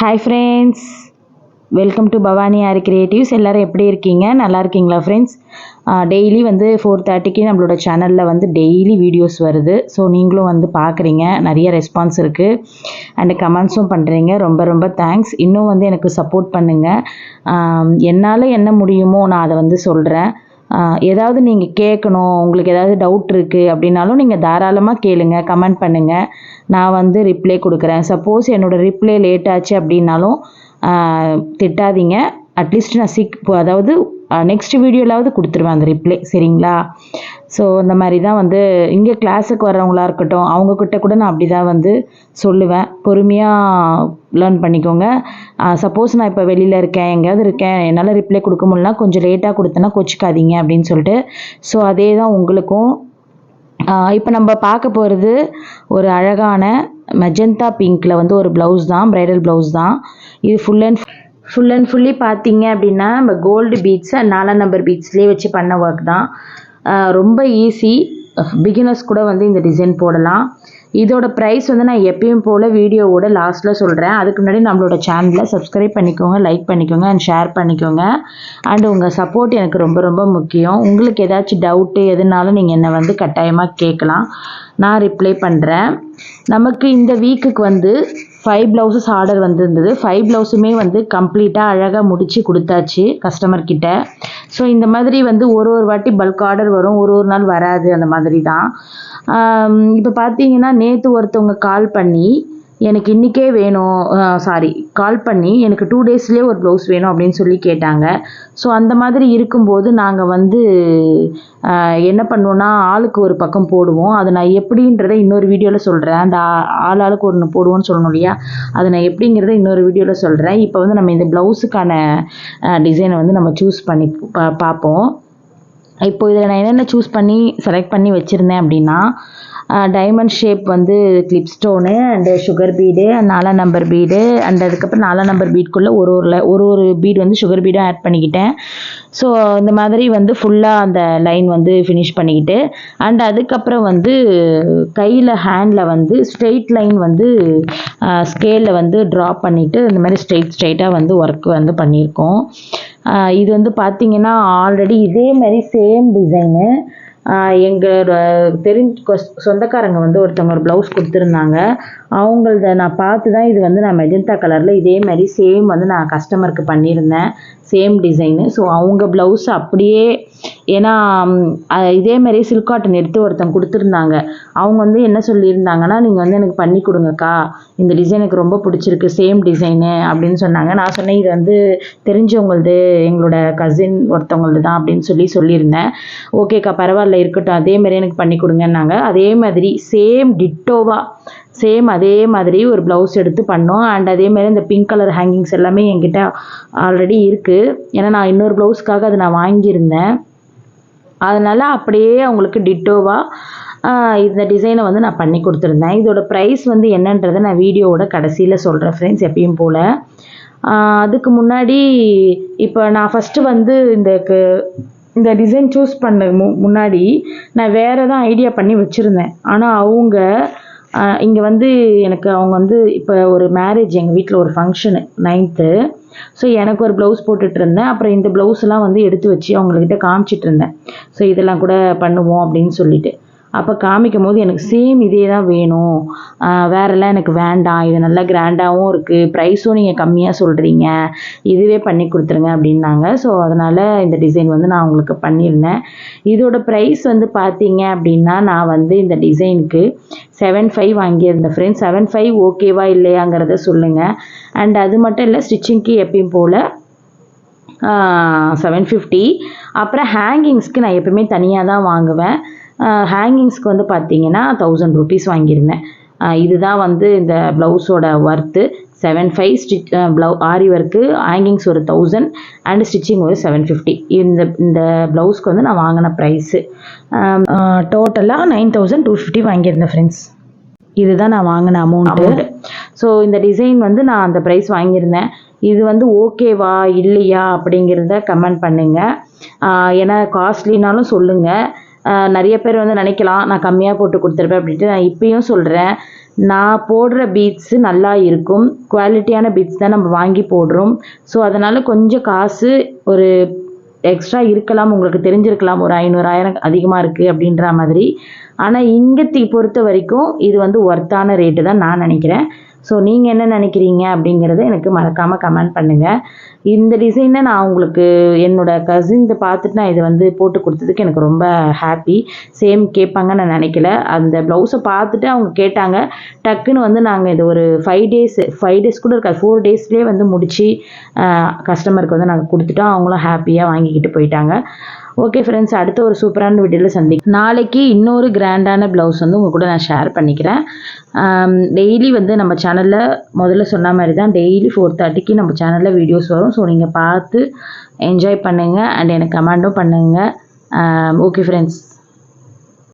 Hi friends, welcome to Bhavani aari creatives. எல்லோரும் எப்படி இருக்கீங்க? நல்லா இருக்கீங்களா ஃப்ரெண்ட்ஸ்? டெய்லி வந்து 4:30க்கு நம்மளோட சேனலில் வந்து டெய்லி வீடியோஸ் வருது. ஸோ நீங்களும் வந்து பார்க்குறீங்க, நிறைய ரெஸ்பான்ஸ் இருக்குது அண்டு கமெண்ட்ஸும் பண்ணுறீங்க. ரொம்ப ரொம்ப தேங்க்ஸ். இன்னும் வந்து எனக்கு சப்போர்ட் பண்ணுங்கள். என்னால் என்ன முடியுமோ நான் அதை வந்து சொல்கிறேன். ஏதாவது நீங்கள் கேட்கணும், உங்களுக்கு ஏதாவது டவுட் இருக்குது அப்படின்னாலும் நீங்கள் தாராளமாக கேளுங்க, கமெண்ட் பண்ணுங்கள். நான் வந்து ரிப்ளை கொடுக்குறேன். சப்போஸ் என்னோடய ரிப்ளை லேட் ஆச்சு அப்படின்னாலும் திட்டாதீங்க. அட்லீஸ்ட் நான் அதாவது நெக்ஸ்ட் வீடியோலாவது கொடுத்துருவேன் அந்த ரிப்ளை, சரிங்களா? ஸோ இந்த மாதிரி தான் வந்து இங்கே கிளாஸுக்கு வர்றவங்களா இருக்கட்டும், அவங்கக்கிட்ட கூட நான் அப்படி தான் வந்து சொல்லுவேன். பொறுமையாக லேர்ன் பண்ணிக்கோங்க. சப்போஸ் நான் இப்போ வெளியில் இருக்கேன், எங்கேயாவது இருக்கேன், என்னால் ரிப்ளை கொடுக்க முடியலனா கொஞ்சம் லேட்டாக கொடுத்தேன்னா கோச்சிக்காதீங்க அப்படின்னு சொல்லிட்டு. ஸோ அதே தான் உங்களுக்கும். இப்போ நம்ம பார்க்க போகிறது ஒரு அழகான மெஜந்தா பிங்க்கில் வந்து ஒரு ப்ளவுஸ் தான், ப்ரைடல் ப்ளவுஸ் தான். இது ஃபுல் அண்ட் ஃபுல்லி பார்த்தீங்க அப்படின்னா நம்ம கோல்டு பீட்ஸ் அண்ட் 4 நம்பர் பீட்ஸ்லேயே வச்சு பண்ண ஒர்க் தான். ரொம்ப ஈஸி, பிகினர்ஸ் கூட வந்து இந்த டிசைன் போடலாம். இதோட ப்ரைஸ் வந்து நான் எப்பயும் போல் வீடியோவோட லாஸ்ட்டில் சொல்கிறேன். அதுக்கு முன்னாடி நம்மளோட சேனலை சப்ஸ்கிரைப் பண்ணிக்கோங்க, லைக் பண்ணிக்கோங்க அண்ட் ஷேர் பண்ணிக்கோங்க. அண்ட் உங்கள் சப்போர்ட் எனக்கு ரொம்ப ரொம்ப முக்கியம். உங்களுக்கு ஏதாச்சும் டவுட்டு எதுனாலும் நீங்கள் என்னை வந்து கட்டாயமாக கேட்கலாம், நான் ரிப்ளை பண்ணுறேன். நமக்கு இந்த வீக்குக்கு வந்து 5 ப்ளவுசஸ் ஆர்டர் வந்துருந்தது. 5 ப்ளவுஸுமே வந்து கம்ப்ளீட்டாக அழகாக முடித்து கொடுத்தாச்சு கஸ்டமர்கிட்ட. ஸோ இந்த மாதிரி வந்து ஒரு வாட்டி பல்க் ஆர்டர் வரும், ஒரு நாள் வராது, அந்த மாதிரி தான். இப்போ பார்த்தீங்கன்னா நேற்று ஒருத்தவங்க கால் பண்ணி எனக்கு இன்றைக்கே வேணும், கால் பண்ணி எனக்கு 2 டேஸ்லேயே ஒரு ப்ளவுஸ் வேணும் அப்படின்னு சொல்லி கேட்டாங்க. ஸோ அந்த மாதிரி இருக்கும்போது நாங்கள் வந்து என்ன பண்ணுவோன்னா ஆளுக்கு ஒரு பக்கம் போடுவோம். அது நான் எப்படின்றத இன்னொரு வீடியோவில் சொல்கிறேன். அந்த ஆளுக்கு ஒன்று போடுவோன்னு சொல்லணும் இல்லையா, அதை நான் எப்படிங்கிறத இன்னொரு வீடியோவில் சொல்கிறேன். இப்போ வந்து நம்ம இந்த ப்ளவுஸுக்கான டிசைனை வந்து நம்ம சூஸ் பண்ணி பார்ப்போம். இப்போ இதில் நான் என்னென்ன சூஸ் பண்ணி செலக்ட் பண்ணி வச்சுருந்தேன் அப்படின்னா, டைமண்ட் ஷேப் வந்து clip stone and sugar bead, 4 number bead and அதுக்கப்புறம் 4 நம்பர் பீட்குள்ளே ஒரு பீடு வந்து சுகர் பீடும் ஆட் பண்ணிக்கிட்டேன். ஸோ இந்த மாதிரி வந்து ஃபுல்லாக அந்த லைன் வந்து ஃபினிஷ் பண்ணிக்கிட்டு அண்ட் அதுக்கப்புறம் வந்து கையில் ஹேண்டில் வந்து ஸ்ட்ரெயிட் லைன் வந்து ஸ்கேலில் வந்து ட்ரா பண்ணிவிட்டு இந்த மாதிரி ஸ்ட்ரெயிட்டாக வந்து ஒர்க் வந்து பண்ணியிருக்கோம். இது வந்து பார்த்திங்கன்னா ஆல்ரெடி இதே மாதிரி சேம் டிசைனு எங்களோட சொந்தக்காரங்க வந்து ஒருத்தவங்க ஒரு ப்ளவுஸ் கொடுத்துருந்தாங்க. அவங்களத நான் பார்த்து தான் இது வந்து நான் மெஜந்தா கலரில் இதே மாதிரி சேம் வந்து நான் கஸ்டமருக்கு பண்ணியிருந்தேன், சேம் டிசைனு. ஸோ அவங்க ப்ளவுஸ் அப்படியே, ஏன்னா இதே மாதிரி சில்க் காட்டன் எடுத்து ஒருத்தவங்க கொடுத்துருந்தாங்க. அவங்க வந்து என்ன சொல்லியிருந்தாங்கன்னா, நீங்கள் வந்து எனக்கு பண்ணி கொடுங்கக்கா, இந்த டிசைன் எனக்கு ரொம்ப பிடிச்சிருக்கு, சேம் டிசைனு அப்படின்னு சொன்னாங்க. நான் சொன்னேன் இது வந்து தெரிஞ்சவங்களது, எங்களோட கசின் ஒருத்தவங்களது தான் அப்படின்னு சொல்லியிருந்தேன். ஓகேக்கா பரவாயில்ல இருக்கட்டும், அதே மாதிரி எனக்கு பண்ணி கொடுங்கன்னாங்க. அதே மாதிரி சேம் டிட்டோவாக சேம் அதே மாதிரி ஒரு ப்ளவுஸ் எடுத்து பண்ணோம். அண்ட் அதே மாதிரி இந்த பிங்க் கலர் ஹேங்கிங்ஸ் எல்லாமே என்கிட்ட ஆல்ரெடி இருக்குது. ஏன்னா நான் இன்னொரு ப்ளவுஸ்க்காக அதை நான் வாங்கியிருந்தேன். அதனால் அப்படியே அவங்களுக்கு டிட்டோவாக இந்த டிசைனை வந்து நான் பண்ணி கொடுத்துருந்தேன். இதோட ப்ரைஸ் வந்து என்னன்றதை நான் வீடியோவோட கடைசியில் சொல்கிறேன் ஃப்ரெண்ட்ஸ், எப்பயும் போல். அதுக்கு முன்னாடி இப்போ நான் ஃபஸ்ட்டு வந்து இந்த டிசைன் சூஸ் பண்ண முன்னாடி நான் வேறு தான் ஐடியா பண்ணி வச்சுருந்தேன். ஆனால் அவங்க இங்கே வந்து அவங்க வந்து இப்போ ஒரு மேரேஜ், எங்கள் வீட்டில் ஒரு ஃபங்க்ஷனு 9th. ஸோ எனக்கு ஒரு ப்ளவுஸ் போட்டுட்ருந்தேன். அப்புறம் இந்த ப்ளவுஸ்லாம் வந்து எடுத்து வச்சு அவங்கக்கிட்ட காமிச்சிட்டு இருந்தேன். ஸோ இதெல்லாம் கூட பண்ணுவோம் அப்படின்னு சொல்லிட்டு. அப்போ காமிக்கும் போது எனக்கு சேம் இதே தான் வேணும், வேறெல்லாம் எனக்கு வேண்டாம், இது நல்லா கிராண்டாகவும் இருக்குது, ப்ரைஸும் நீங்கள் கம்மியாக சொல்கிறீங்க, இதுவே பண்ணி கொடுத்துருங்க அப்படின்னாங்க. ஸோ அதனால் இந்த டிசைன் வந்து நான் உங்களுக்கு பண்ணியிருந்தேன். இதோட ப்ரைஸ் வந்து பார்த்தீங்க அப்படின்னா, நான் வந்து இந்த டிசைனுக்கு 7,500 வாங்கியிருந்தேன் ஃப்ரெண்ட்ஸ். 7,500 ஓகேவா இல்லையாங்கிறத சொல்லுங்கள். அண்ட் அது மட்டும் இல்லை, ஸ்டிச்சிங்க்கு எப்பயும் போல் 750. அப்புறம் ஹேங்கிங்ஸ்க்கு நான் எப்பவுமே தனியாக தான் வாங்குவேன். ஹேங்கிங்ஸ்க்கு வந்து பார்த்தீங்கன்னா 1000 ருபீஸ் வாங்கியிருந்தேன். இதுதான் வந்து இந்த ப்ளவுஸோட ஒர்த்து. 7,500 ஆரி ஒர்க்கு, ஹேங்கிங்ஸ் ஒரு 1000 அண்ட் ஸ்டிச்சிங் ஒரு 750. இந்த ப்ளவுஸ்க்கு வந்து நான் வாங்கின ப்ரைஸு டோட்டலாக 9,250 வாங்கியிருந்தேன் ஃப்ரெண்ட்ஸ். இதுதான் நான் வாங்கின அமௌண்ட்டு. ஸோ இந்த டிசைன் வந்து நான் அந்த ப்ரைஸ் வாங்கியிருந்தேன். இது வந்து ஓகேவா இல்லையா அப்படிங்கிறத கமெண்ட் பண்ணுங்கள். ஏன்னா காஸ்ட்லினாலும் சொல்லுங்கள். நிறைய பேர் வந்து நினைக்கலாம் நான் கம்மியாக போட்டு கொடுத்துருப்பேன் அப்படின்ட்டு. நான் இப்பயும் சொல்கிறேன், நான் போடுற பீட்ஸு நல்லா இருக்கும், குவாலிட்டியான பீட்ஸ் தான் நம்ம வாங்கி போடுறோம். ஸோ அதனால் கொஞ்சம் காசு ஒரு எக்ஸ்ட்ரா இருக்கலாம், உங்களுக்கு தெரிஞ்சிருக்கலாம், ஒரு 500 1000 அதிகமாக இருக்குது அப்படின்ற மாதிரி. ஆனால் இங்கே பொறுத்த வரைக்கும் இது வந்து ஒர்த்தான ரேட்டு தான் நான் நினைக்கிறேன். ஸோ நீங்கள் என்ன நினைக்கிறீங்க அப்படிங்கிறத எனக்கு மறக்காமல் கமெண்ட் பண்ணுங்கள். இந்த டிசைனை நான் உங்களுக்கு என்னோடய கசின் பார்த்துட்டு நான் இதை வந்து போட்டு கொடுத்ததுக்கு எனக்கு ரொம்ப ஹாப்பி. சேம் கேட்பாங்கன்னு நான் நினைக்கல. அந்த ப்ளவுஸை பார்த்துட்டு அவங்க கேட்டாங்க. டக்குன்னு வந்து நாங்கள் இது ஒரு 5 டேஸ் கூட இருக்காது, 4 டேஸ்லேயே வந்து முடித்து கஸ்டமருக்கு வந்து நாங்கள் கொடுத்துட்டோம். அவங்களும் ஹாப்பியாக வாங்கிக்கிட்டு போயிட்டாங்க. ஓகே ஃப்ரெண்ட்ஸ், அடுத்த ஒரு சூப்பரான வீடியோவில் சந்திக்கும். நாளைக்கு இன்னொரு கிராண்டான ப்ளவுஸ் வந்து உங்கள் கூட நான் ஷேர் பண்ணிக்கிறேன். டெய்லி வந்து நம்ம சேனலில் முதல்ல சொன்ன மாதிரி தான் டெய்லி 4:30க்கு நம்ம சேனலில் வீடியோஸ் வரும். ஸோ நீங்கள் பார்த்து என்ஜாய் பண்ணுங்கள் அண்ட் எனக்கு கமெண்டும் பண்ணுங்கள். Okay friends.